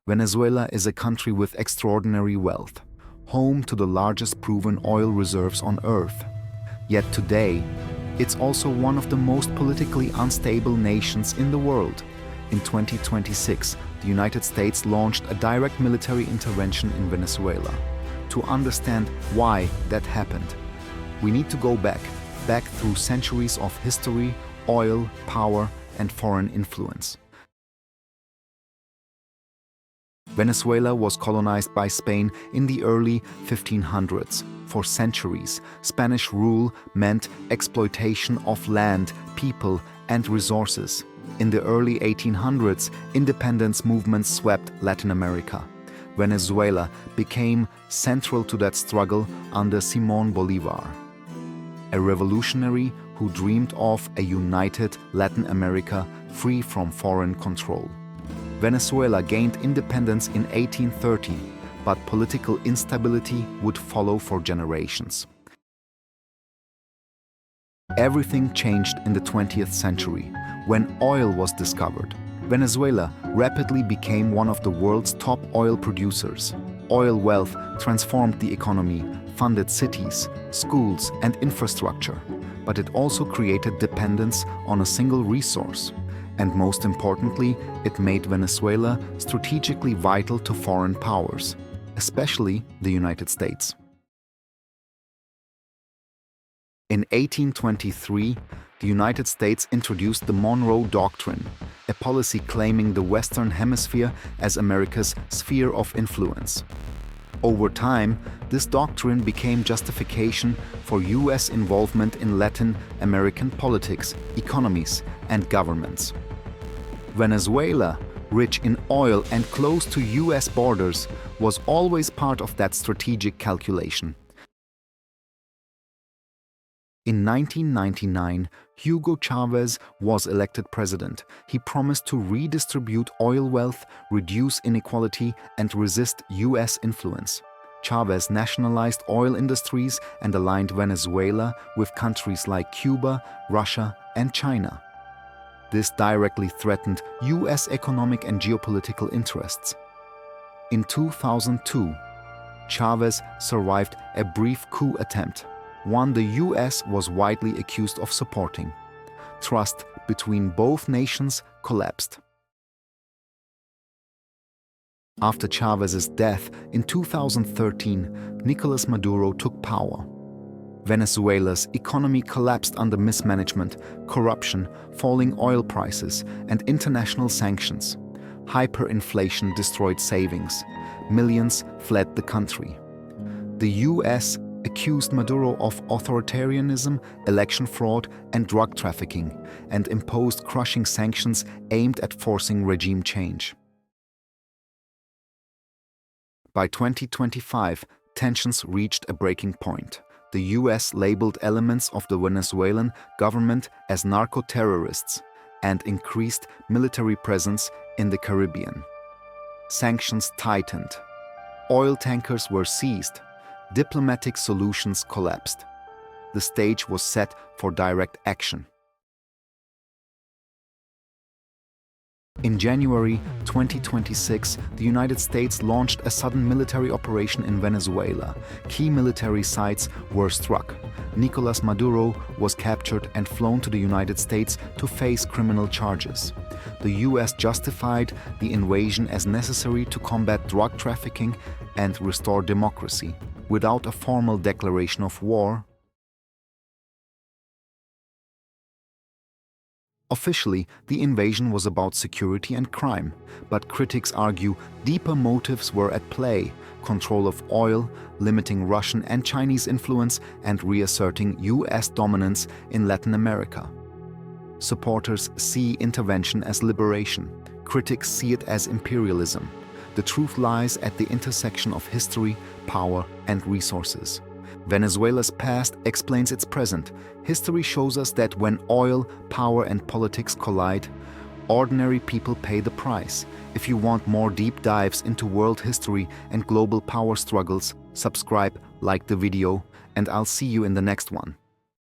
Venezuela is a country with extraordinary wealth, home to the largest proven oil reserves on Earth. Yet today, it's also one of the most politically unstable nations in the world. In 2026, the United States launched a direct military intervention in Venezuela. To understand why that happened, we need to go back through centuries of history, oil, power, and foreign influence. Venezuela was colonized by Spain in the early 1500s. For centuries, Spanish rule meant exploitation of land, people, and resources. In the early 1800s, independence movements swept Latin America. Venezuela became central to that struggle under Simón Bolívar, a revolutionary who dreamed of a united Latin America free from foreign control. Venezuela gained independence in 1830, but political instability would follow for generations. Everything changed in the 20th century when oil was discovered. Venezuela rapidly became one of the world's top oil producers. Oil wealth transformed the economy, funded cities, schools, and infrastructure, but it also created dependence on a single resource. And most importantly, it made Venezuela strategically vital to foreign powers, especially the United States. In 1823, the United States introduced the Monroe Doctrine, a policy claiming the Western Hemisphere as America's sphere of influence. Over time, this doctrine became justification for US involvement in Latin American politics, economies, and governments. Venezuela, rich in oil and close to US borders, was always part of that strategic calculation. In 1999, Hugo Chávez was elected president. He promised to redistribute oil wealth, reduce inequality, and resist US influence. Chávez nationalized oil industries and aligned Venezuela with countries like Cuba, Russia, and China. This directly threatened US economic and geopolitical interests. In 2002, Chávez survived a brief coup attempt, one the US was widely accused of supporting. Trust between both nations collapsed. After Chávez's death in 2013, Nicolas Maduro took power. Venezuela's economy collapsed under mismanagement, corruption, falling oil prices, and international sanctions. Hyperinflation destroyed savings. Millions fled the country. The US accused Maduro of authoritarianism, election fraud, and drug trafficking, and imposed crushing sanctions aimed at forcing regime change. By 2025, tensions reached a breaking point. The US labeled elements of the Venezuelan government as narco-terrorists and increased military presence in the Caribbean. Sanctions tightened. Oil tankers were seized. Diplomatic solutions collapsed. The stage was set for direct action. In January 2026, the United States launched a sudden military operation in Venezuela. Key military sites were struck. Nicolas Maduro was captured and flown to the United States to face criminal charges. The US justified the invasion as necessary to combat drug trafficking and restore democracy, without a formal declaration of war. Officially, the invasion was about security and crime, but critics argue deeper motives were at play: control of oil, limiting Russian and Chinese influence, and reasserting US dominance in Latin America. Supporters see intervention as liberation. Critics see it as imperialism. The truth lies at the intersection of history, power, and resources. Venezuela's past explains its present. History shows us that when oil, power, and politics collide, ordinary people pay the price. If you want more deep dives into world history and global power struggles, subscribe, like the video, and I'll see you in the next one.